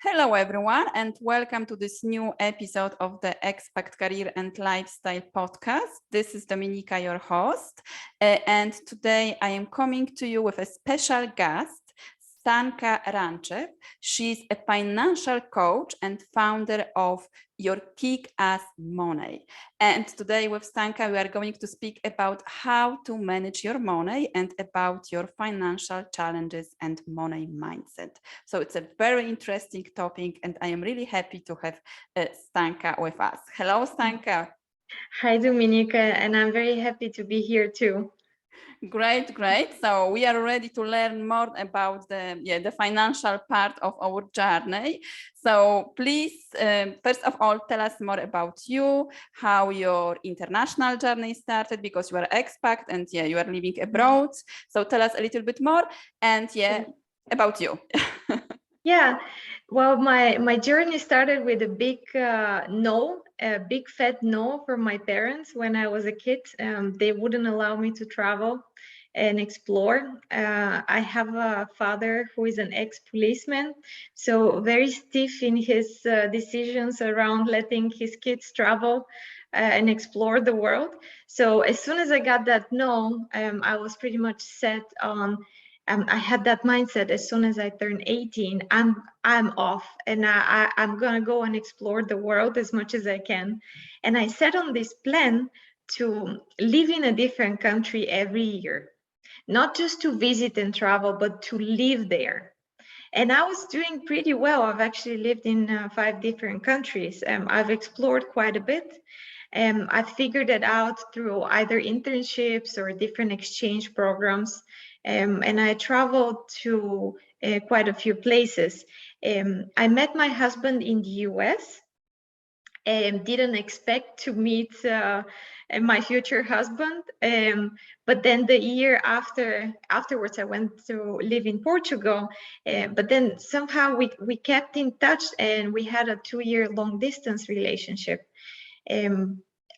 Hello, everyone, and welcome to this new episode of the Expat Career and Lifestyle podcast. This is Dominika, your host, and today I am coming to you with a special guest, Stanka Ranchev. She's a financial coach and founder of Your Kick-Ass Money. And today with Stanka, we are going to speak about how to manage your money and about your financial challenges and money mindset. So it's a very interesting topic, and I am really happy to have Stanka with us. Hello, Stanka. Hi, Dominika, and I'm very happy to be here too. Great. So we are ready to learn more about the financial part of our journey. So please, first of all, tell us more about you, how your international journey started, because you are expat and you are living abroad. So tell us a little bit more and about you. Yeah, well, my journey started with a big no, a big fat no from my parents when I was a kid. They wouldn't allow me to travel and explore. I have a father who is an ex-policeman, so very stiff in his decisions around letting his kids travel and explore the world. So as soon as I got that no, I was pretty much set on. I had that mindset as soon as I turned 18, I'm off and I'm gonna go and explore the world as much as I can. And I set on this plan to live in a different country every year, not just to visit and travel, but to live there. And I was doing pretty well. I've actually lived in 5 different countries. I've explored quite a bit. I figured it out through either internships or different exchange programs. And I traveled to quite a few places. I met my husband in the US and didn't expect to meet my future husband. But then the year afterwards, I went to live in Portugal. But then somehow we kept in touch and we had a 2-year long distance relationship.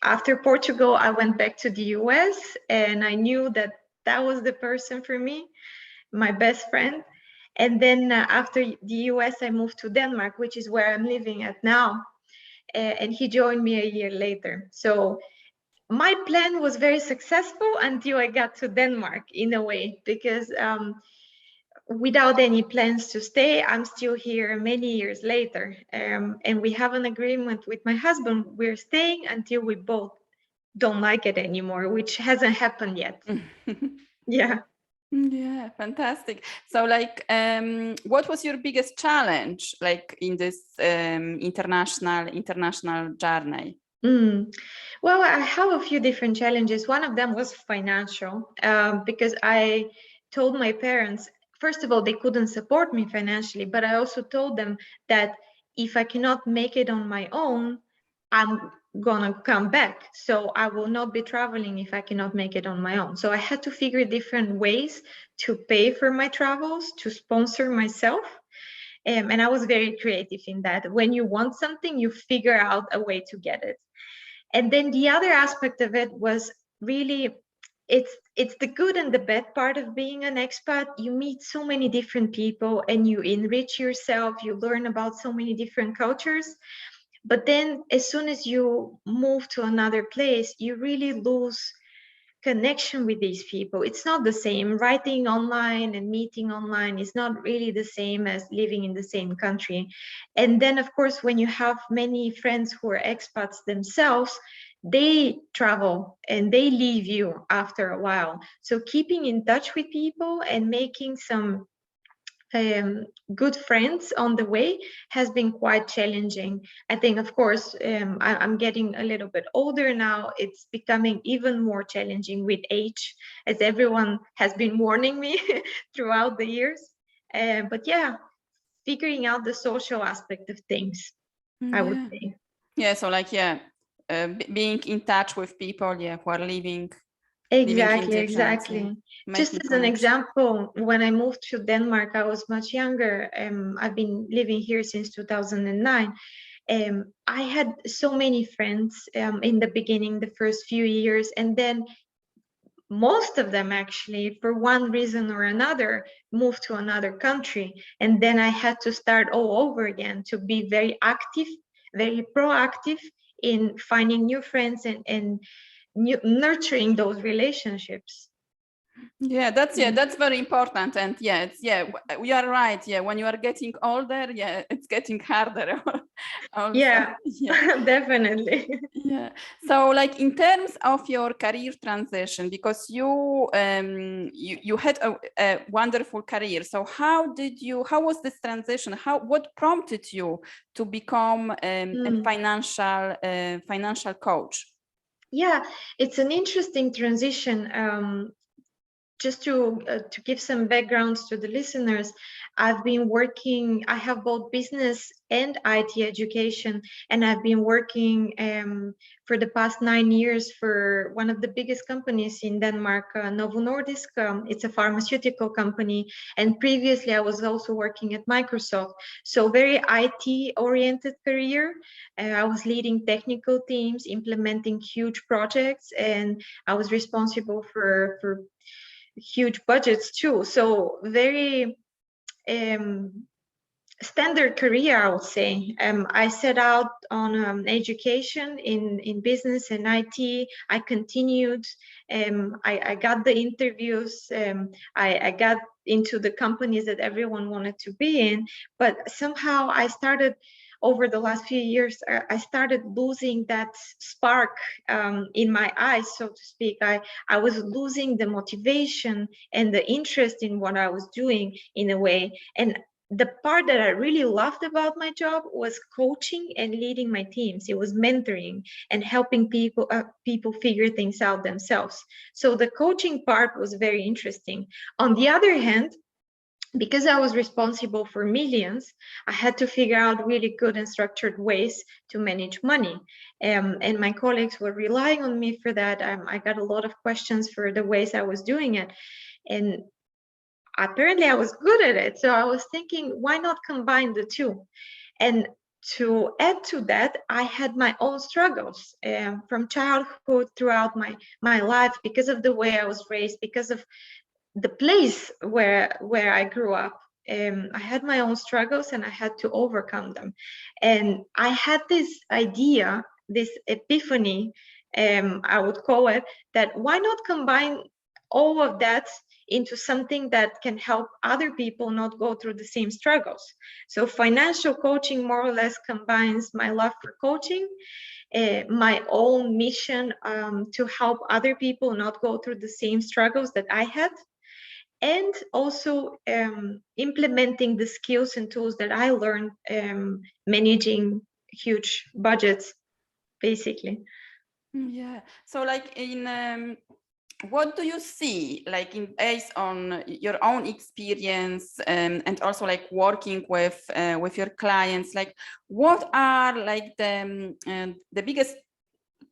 After Portugal, I went back to the US and I knew that that was the person for me, my best friend. And then after the US, I moved to Denmark, which is where I'm living at now. And he joined me a year later. So my plan was very successful until I got to Denmark in a way, because without any plans to stay, I'm still here many years later. And we have an agreement with my husband. We're staying until we both don't like it anymore, which hasn't happened yet. Yeah. Yeah, fantastic. So what was your biggest challenge in this international journey? Well, I have a few different challenges. One of them was financial, because I told my parents, first of all, they couldn't support me financially, but I also told them that if I cannot make it on my own, I'm gonna come back. So I will not be traveling if I cannot make it on my own. So I had to figure different ways to pay for my travels, to sponsor myself. And I was very creative in that. When you want something, you figure out a way to get it. And then the other aspect of it was really, it's the good and the bad part of being an expat. You meet so many different people and you enrich yourself, you learn about so many different cultures. But then as soon as you move to another place, you really lose connection with these people. It's not the same. Writing online and meeting online is not really the same as living in the same country. And then, of course, when you have many friends who are expats themselves, they travel and they leave you after a while. So keeping in touch with people and making some good friends on the way has been quite challenging. I think, of course, I'm getting a little bit older now. It's becoming even more challenging with age, as everyone has been warning me throughout the years. But yeah, figuring out the social aspect of things, I would say. Yeah, so being in touch with people, who are living Exactly. Just as an connection. example, when I moved to Denmark, I was much younger. I've been living here since 2009. I had so many friends in the beginning, the first few years, and then most of them actually, for one reason or another, moved to another country. And then I had to start all over again to be very active, very proactive in finding new friends and nurturing those relationships. Yeah, that's very important. And we are right. Yeah, when you are getting older, yeah, it's getting harder also. Yeah, Yeah. definitely. Yeah. So, like in terms of your career transition, because you had a wonderful career. So, how was this transition? What prompted you to become a financial coach? Yeah, it's an interesting transition. Just to give some backgrounds to the listeners, I've been working. I have both business and IT education, and I've been working for the past 9 years for one of the biggest companies in Denmark, Novo Nordisk. It's a pharmaceutical company, and previously I was also working at Microsoft. So very IT oriented career. I was leading technical teams, implementing huge projects, and I was responsible for huge budgets too. So very standard career, I would say. I set out on education in business and IT. I continued. I got the interviews. I got into the companies that everyone wanted to be in. But somehow I started, over the last few years, I started losing that spark in my eyes, so to speak. I was losing the motivation and the interest in what I was doing in a way. And the part that I really loved about my job was coaching and leading my teams. It was mentoring and helping people figure things out themselves. So the coaching part was very interesting. On the other hand, because I was responsible for millions, I had to figure out really good and structured ways to manage money. And my colleagues were relying on me for that. I got a lot of questions for the ways I was doing it. And apparently I was good at it. So I was thinking, why not combine the two? And to add to that, I had my own struggles from childhood throughout my life, because of the way I was raised, because of the place where I grew up. I had my own struggles and I had to overcome them. And I had this idea, this epiphany, I would call it, that why not combine all of that into something that can help other people not go through the same struggles. So financial coaching more or less combines my love for coaching, my own mission to help other people not go through the same struggles that I had, and also implementing the skills and tools that I learned managing huge budgets, basically. Yeah. So, like in what do you see, like in based on your own experience and also like working with your clients, like what are like the biggest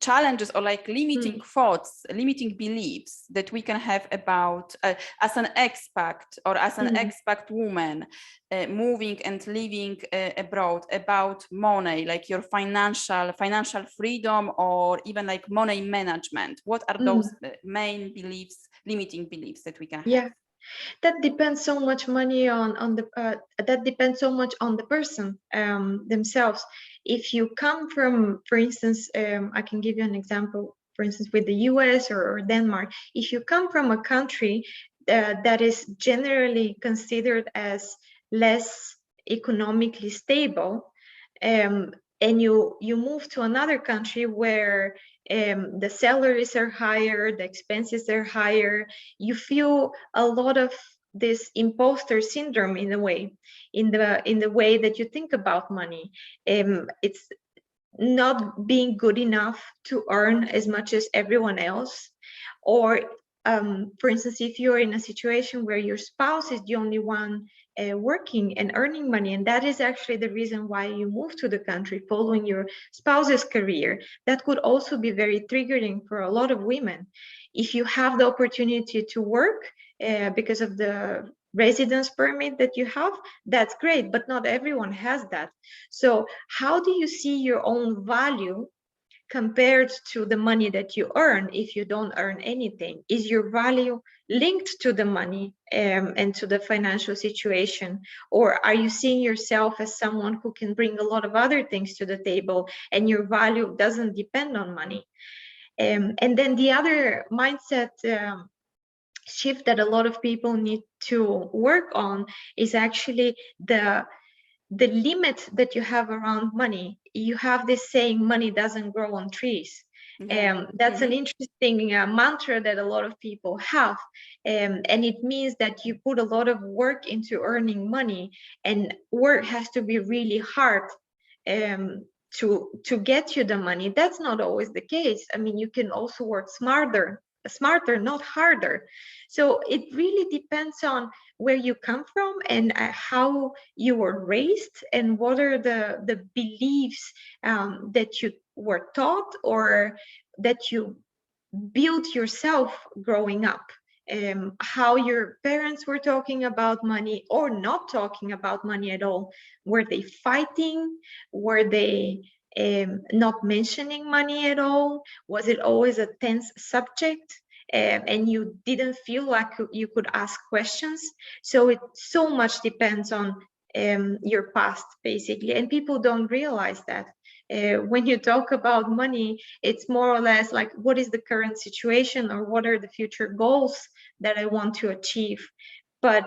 challenges or like limiting thoughts, limiting beliefs that we can have about as an expat or as an expat woman moving and living abroad, about money, like your financial freedom or even like money management? What are those main beliefs, limiting beliefs that we can have? Yeah, that depends so much that depends so much on the person themselves. If you come from, for instance, I can give you an example, for instance, with the US or Denmark. If you come from a country that is generally considered as less economically stable, and you move to another country where the salaries are higher, the expenses are higher, you feel a lot of this imposter syndrome in a way, in the way that you think about money. It's not being good enough to earn as much as everyone else, or for instance, if you're in a situation where your spouse is the only one working and earning money, and that is actually the reason why you moved to the country, following your spouse's career, that could also be very triggering for a lot of women. If you have the opportunity to work because of the residence permit that you have, that's great, but not everyone has that. So how do you see your own value compared to the money that you earn if you don't earn anything? Is your value linked to the money and to the financial situation? Or are you seeing yourself as someone who can bring a lot of other things to the table and your value doesn't depend on money? And then the other mindset shift that a lot of people need to work on is actually the limit that you have around money. You have this saying, money doesn't grow on trees. That's an interesting mantra that a lot of people have. And it means that you put a lot of work into earning money, and work has to be really hard to get you the money. That's not always the case. I mean, you can also work smarter, not harder. So it really depends on where you come from and how you were raised, and what are the beliefs that you were taught or that you built yourself growing up. How your parents were talking about money or not talking about money at all. Were they fighting? Were they not mentioning money at all? Was it always a tense subject? And you didn't feel like you could ask questions? So it so much depends on your past, basically, and people don't realize that. When you talk about money, it's more or less like, what is the current situation, or what are the future goals that I want to achieve? But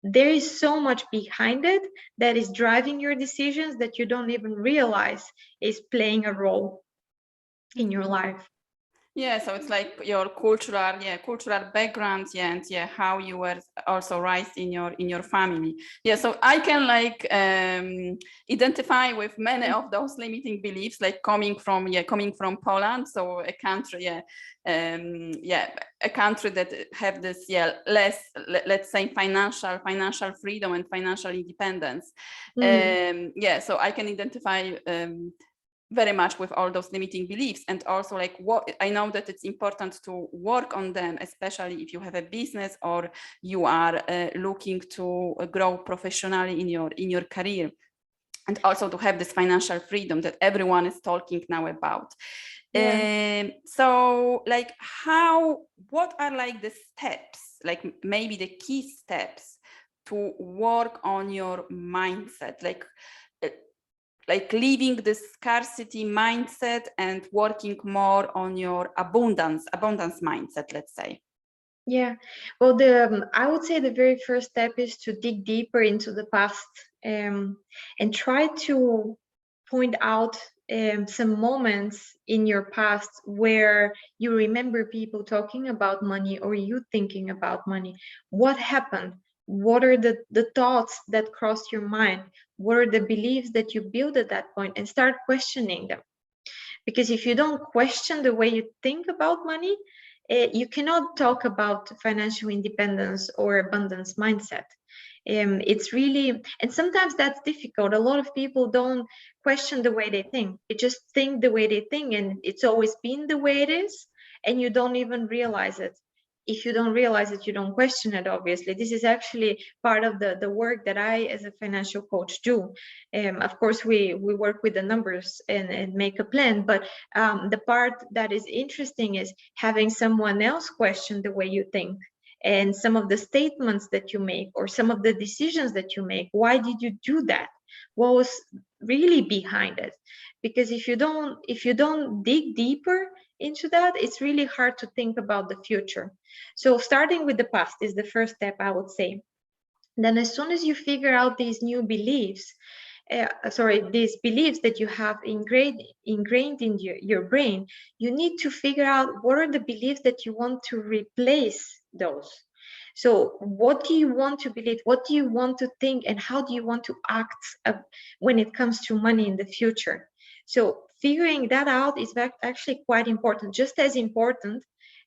there is so much behind it that is driving your decisions that you don't even realize is playing a role in your life. Yeah, so it's like your cultural background, and how you were also raised in your family. Yeah, so I can like identify with many of those limiting beliefs, like coming from Poland, so a country, a country that have this less, let's say, financial freedom and financial independence. So I can identify very much with all those limiting beliefs. And also, like, what I know that it's important to work on them, especially if you have a business or you are looking to grow professionally in your career, and also to have this financial freedom that everyone is talking now about. So like, what are like the steps, like maybe the key steps to work on your mindset, like leaving the scarcity mindset and working more on your abundance mindset, let's say? Yeah, well, I would say the very first step is to dig deeper into the past, and try to point out some moments in your past where you remember people talking about money or you thinking about money. What happened? What are the thoughts that crossed your mind? What are the beliefs that you built at that point? And start questioning them. Because if you don't question the way you think about money, you cannot talk about financial independence or abundance mindset. It's really, and sometimes that's difficult. A lot of people don't question the way they think. They just think the way they think, and it's always been the way it is, and you don't even realize it. If you don't realize it, you don't question it, obviously. This is actually part of the work that I, as a financial coach, do. Of course, we work with the numbers and make a plan, but the part that is interesting is having someone else question the way you think and some of the statements that you make or some of the decisions that you make. Why did you do that? What was really behind it? Because if you don't dig deeper into that, it's really hard to think about the future. So starting with the past is the first step, I would say. Then as soon as you figure out these new beliefs, these beliefs that you have ingrained in your brain, you need to figure out what are the beliefs that you want to replace those. So what do you want to believe? What do you want to think? And how do you want to act when it comes to money in the future? So figuring that out is actually quite important, just as important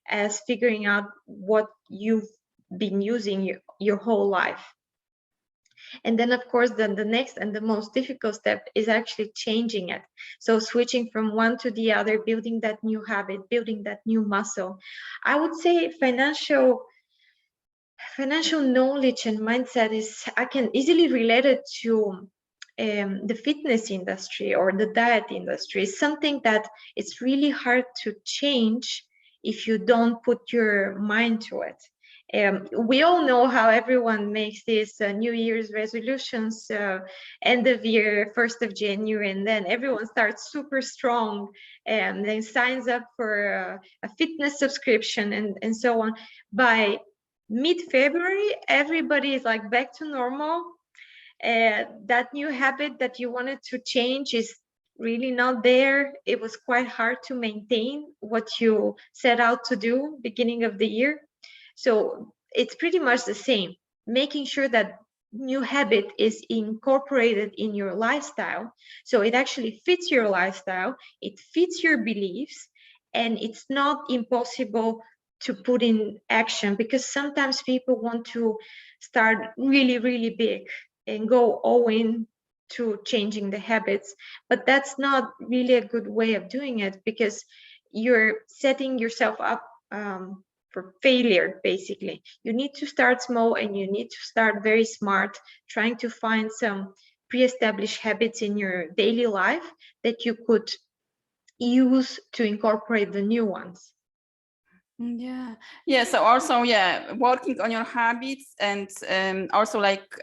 as figuring out what you've been using your whole life. And then, of course, then the next and the most difficult step is actually changing it. So switching from one to the other, building that new habit, building that new muscle. I would say financial knowledge and mindset I can easily relate it to the fitness industry or the diet industry is something that it's really hard to change if you don't put your mind to it. We all know how everyone makes these New Year's resolutions, end of year, 1st of January, and then everyone starts super strong and then signs up for a fitness subscription and so on. By mid-February, everybody is like back to normal. That new habit that you wanted to change is really not there. It was quite hard to maintain what you set out to do beginning of the year. So it's pretty much the same, making sure that new habit is incorporated in your lifestyle. So it actually fits your lifestyle, it fits your beliefs, and it's not impossible to put in action, because sometimes people want to start really, really big and go all in to changing the habits. But that's not really a good way of doing it, because you're setting yourself up for failure, basically. You need to start small and you need to start very smart, trying to find some pre-established habits in your daily life that you could use to incorporate the new ones. Yeah, so also working on your habits, and also like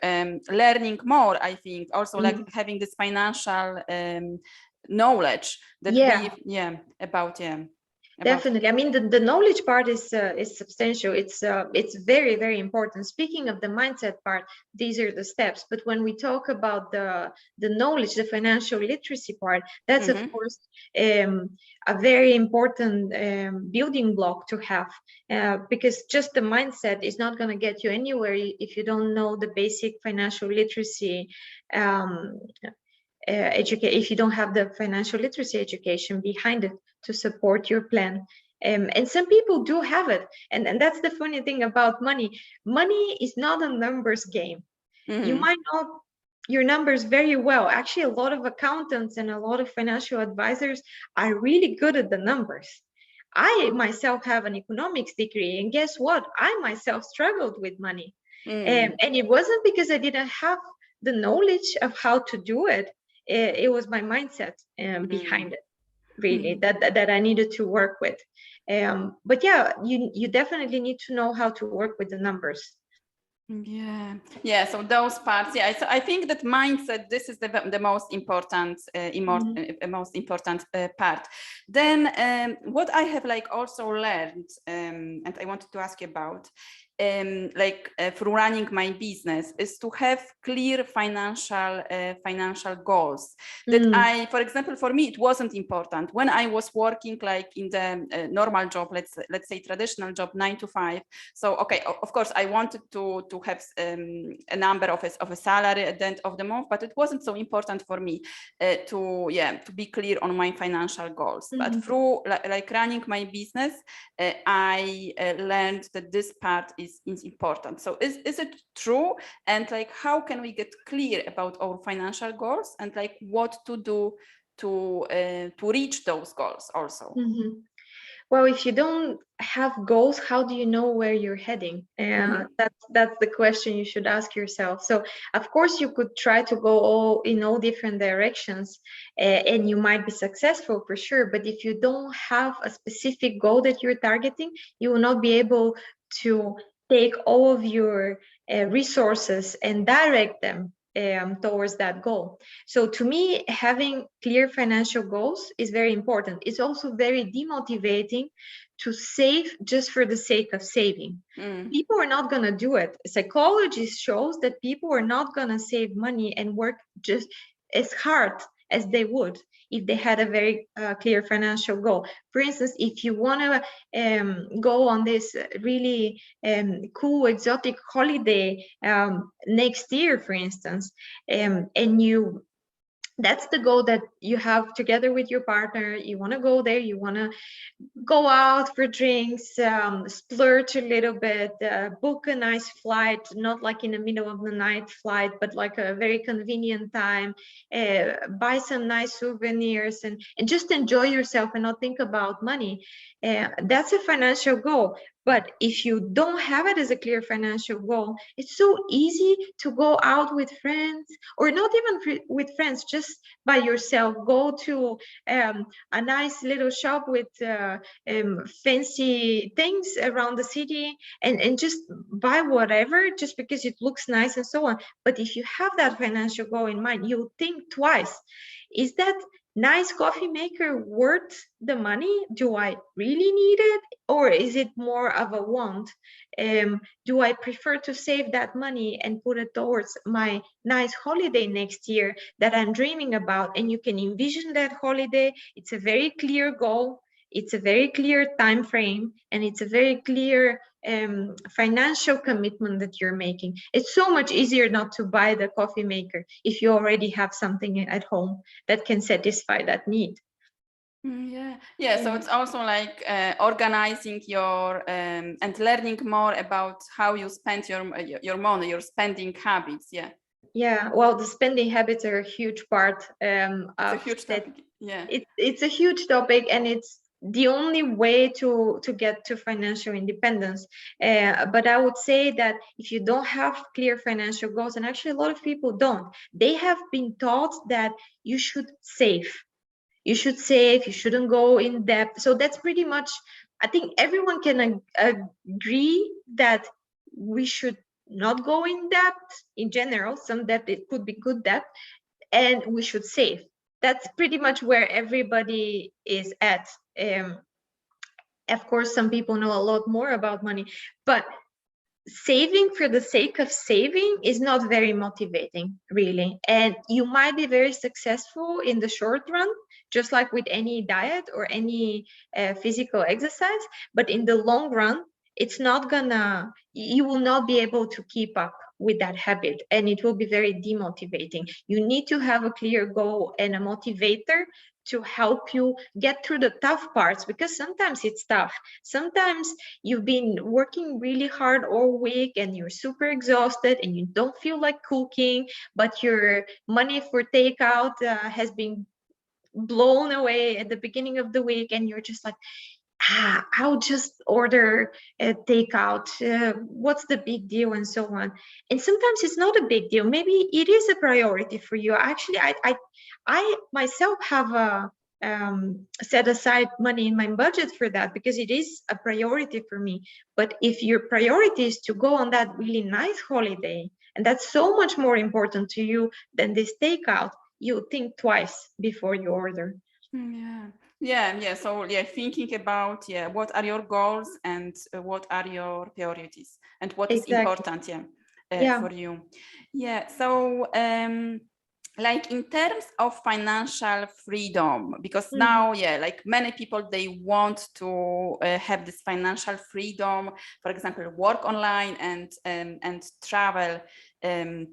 learning more, I think, also like having this financial knowledge that about Definitely. I mean, the knowledge part is substantial. It's very, very important. Speaking of the mindset part, these are the steps. But when we talk about the knowledge, the financial literacy part, that's of course a very important building block to have, because just the mindset is not going to get you anywhere if you don't know the basic financial literacy if you don't have the financial literacy education behind it to support your plan. And some people do have it, and that's the funny thing about money. Money is not a numbers game. You might know your numbers very well. Actually, a lot of accountants and a lot of financial advisors are really good at the numbers. I myself have an economics degree, and guess what? I myself struggled with money. And it wasn't because I didn't have the knowledge of how to do it. It was my mindset behind it, really, that I needed to work with. But yeah, you definitely need to know how to work with the numbers. So those parts, so I think that mindset, this is the most important part. Then what I have like also learned, and I wanted to ask you about, through running my business, is to have clear financial goals. That for example, for me, it wasn't important when I was working like in the normal job, let's say traditional job, 9 to 5. So okay, of course I wanted to have a number of a salary at the end of the month, but it wasn't so important for me to be clear on my financial goals. But through like running my business, I learned that this part is important. So is it true? And like, how can we get clear about our financial goals, and like what to do to reach those goals also? Well, if you don't have goals, how do you know where you're heading? That's the question you should ask yourself. So of course you could try to go in all different directions, and you might be successful for sure. But if you don't have a specific goal that you're targeting, you will not be able to take all of your resources and direct them towards that goal. So to me, having clear financial goals is very important. It's also very demotivating to save just for the sake of saving. People are not going to do it. Psychology shows that people are not going to save money and work just as hard as they would if they had a very clear financial goal. For instance, if you want to go on this really cool exotic holiday next year, for instance, and that's the goal that you have together with your partner. You want to go there, you want to go out for drinks, splurge a little bit, book a nice flight, not like in the middle of the night flight, but like a very convenient time, buy some nice souvenirs and just enjoy yourself and not think about money. That's a financial goal. But if you don't have it as a clear financial goal, it's so easy to go out with friends, or not even with friends, just by yourself. Go to a nice little shop with fancy things around the city, and just buy whatever just because it looks nice and so on. But if you have that financial goal in mind, you think twice. Is that nice coffee maker worth the money? Do I really need it? Or is it more of a want? Do I prefer to save that money and put it towards my nice holiday next year that I'm dreaming about? And you can envision that holiday. It's a very clear goal. It's a very clear time frame, and it's a very clear financial commitment that you're making. It's so much easier not to buy the coffee maker if you already have something at home that can satisfy that need. Yeah. So it's also like organizing your and learning more about how you spend your money, your spending habits. Yeah, well, the spending habits are a huge part it's a huge topic. Yeah, it's a huge topic, and it's the only way to get to financial independence. But I would say that if you don't have clear financial goals, and actually a lot of people don't, they have been taught that you should save. You should save, you shouldn't go in debt. So that's pretty much, I think everyone can agree that we should not go in debt in general. Some debt, it could be good debt, and we should save. That's pretty much where everybody is at. Of course, some people know a lot more about money, but saving for the sake of saving is not very motivating, really. And you might be very successful in the short run, just like with any diet or any physical exercise, but in the long run, it's not gonna, you will not be able to keep up with that habit, and it will be very demotivating. You need to have a clear goal and a motivator to help you get through the tough parts, because sometimes it's tough. Sometimes you've been working really hard all week and you're super exhausted and you don't feel like cooking, but your money for takeout has been blown away at the beginning of the week, and you're just like, I'll just order a takeout. What's the big deal, and so on. And sometimes it's not a big deal. Maybe it is a priority for you. Actually, I myself have set aside money in my budget for that, because it is a priority for me. But if your priority is to go on that really nice holiday, and that's so much more important to you than this takeout, you think twice before you order. So thinking about what are your goals and what are your priorities and what is important for you. So like in terms of financial freedom, because now like many people, they want to have this financial freedom, for example, work online and travel and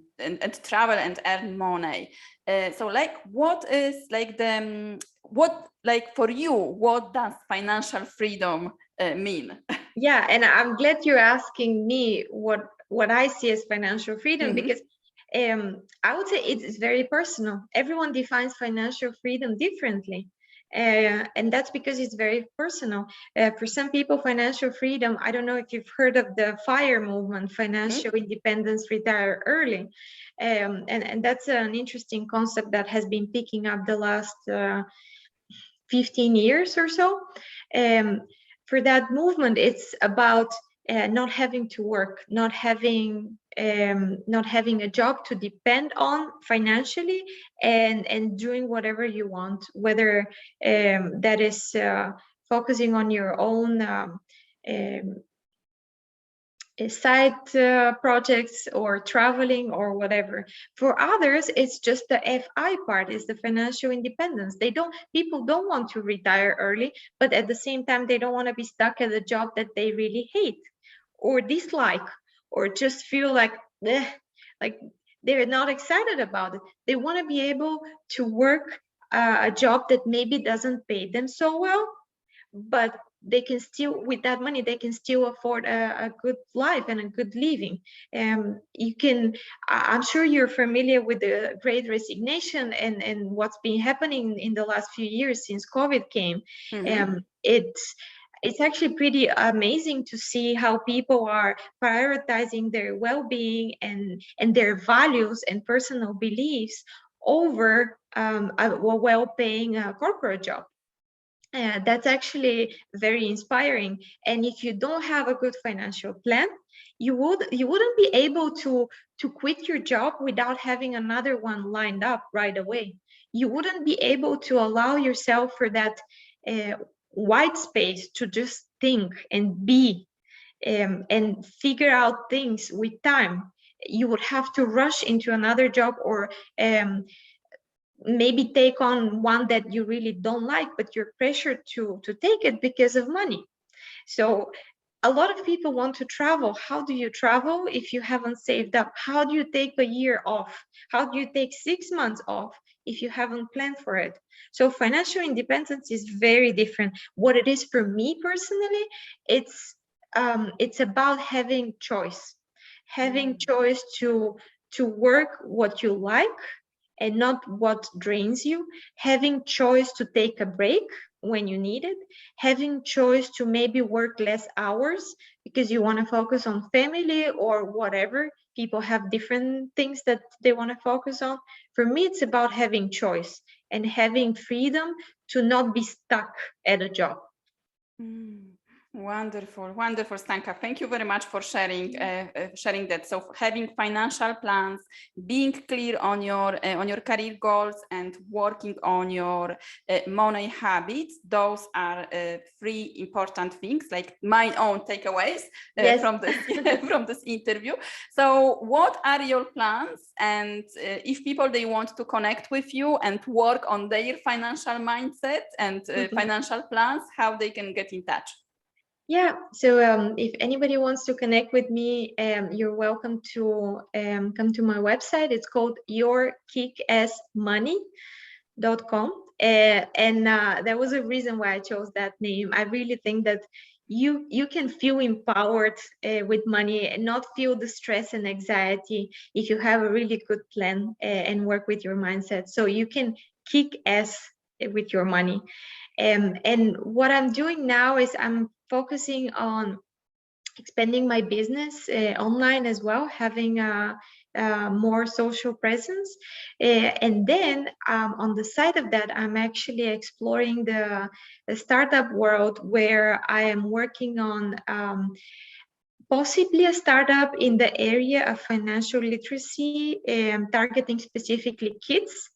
travel and earn money. So like what is like what like for you, what does financial freedom mean? Yeah, and I'm glad you're asking me what I see as financial freedom, because I would say it's very personal. Everyone defines financial freedom differently. And that's because it's very personal. For some people, financial freedom, I don't know if you've heard of the FIRE movement, financial independence, retire early. And that's an interesting concept that has been picking up the last 15 years or so. For that movement, it's about not having to work, not having a job to depend on financially, and doing whatever you want, whether that is focusing on your own side projects or traveling or whatever. For others, it's just the FI part, is the financial independence. People don't want to retire early, but at the same time, they don't want to be stuck at a job that they really hate or dislike, or just feel like they're not excited about it. They want to be able to work a job that maybe doesn't pay them so well, but they can still, with that money, they can still afford a good life and a good living. I'm sure you're familiar with the Great Resignation and what's been happening in the last few years since COVID came. it's actually pretty amazing to see how people are prioritizing their well-being and their values and personal beliefs over a well-paying corporate job. That's actually very inspiring. And if you don't have a good financial plan, you wouldn't be able to quit your job without having another one lined up right away. You wouldn't be able to allow yourself for that uh, white space to just think and be and figure out things with time. You would have to rush into another job, or maybe take on one that you really don't like, but you're pressured to take it because of money. So a lot of people want to travel. How do you travel if you haven't saved up? How do you take a year off? How do you take 6 months off if you haven't planned for it? So financial independence is very different. What it is for me personally, it's about having choice, having choice to work what you like and not what drains you, having choice to take a break when you need it, having choice to maybe work less hours because you want to focus on family or whatever. People have different things that they want to focus on. For me, it's about having choice and having freedom to not be stuck at a job. Wonderful, wonderful, Stanka. Thank you very much for sharing that. So having financial plans, being clear on your career goals, and working on your money habits. Those are three important things, like my own takeaways Yes. from this from this interview. So what are your plans? And if people, they want to connect with you and work on their financial mindset and financial plans, how they can get in touch? Yeah, so if anybody wants to connect with me, you're welcome to come to my website. It's called yourkickassmoney.com. And there was a reason why I chose that name. I really think that you can feel empowered with money and not feel the stress and anxiety if you have a really good plan and work with your mindset. So you can kick ass with your money. And what I'm doing now is I'm focusing on expanding my business online as well, having a more social presence. And then on the side of that, I'm actually exploring the startup world, where I am working on possibly a startup in the area of financial literacy, targeting specifically kids,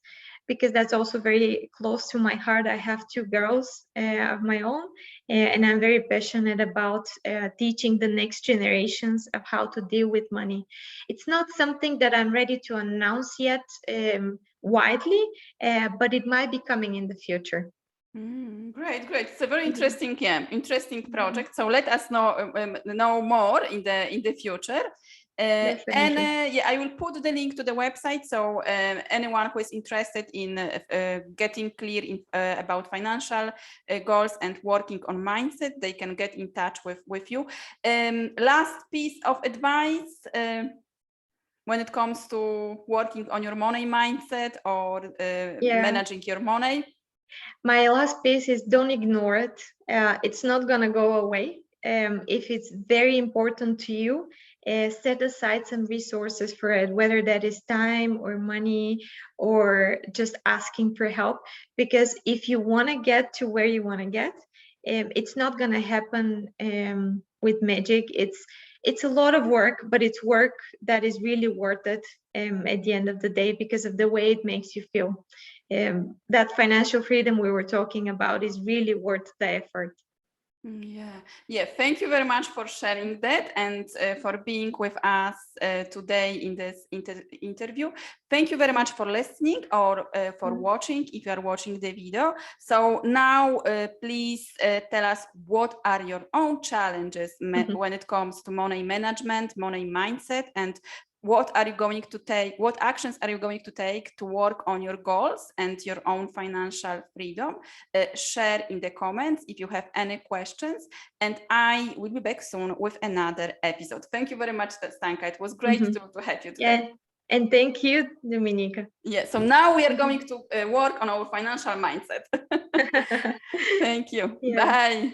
because that's also very close to my heart. I have two girls of my own, and I'm very passionate about teaching the next generations of how to deal with money. It's not something that I'm ready to announce yet widely, but it might be coming in the future. Great, great. It's a very interesting, interesting project. So let us know more in the future. Definitely. I will put the link to the website. So anyone who is interested in getting clear about financial goals and working on mindset, they can get in touch with you. Last piece of advice. When it comes to working on your money mindset or managing your money? My last piece is, don't ignore it. It's not going to go away. If it's very important to you, set aside some resources for it, whether that is time or money or just asking for help. Because if you want to get to where you want to get, it's not going to happen with magic. It's a lot of work, but it's work that is really worth it at the end of the day, because of the way it makes you feel. That financial freedom we were talking about is really worth the effort. Yeah. Thank you very much for sharing that and for being with us today in this interview. Thank you very much for listening or for watching, if you are watching the video. So now please tell us, what are your own challenges when it comes to money management, money mindset, and what actions are you going to take to work on your goals and your own financial freedom? Share in the comments if you have any questions, and I will be back soon with another episode. Thank you very much, Stanka. It was great to have you today. Yeah, and thank you, Dominika. Yeah, so now we are going to work on our financial mindset. Thank you. Yeah. Bye.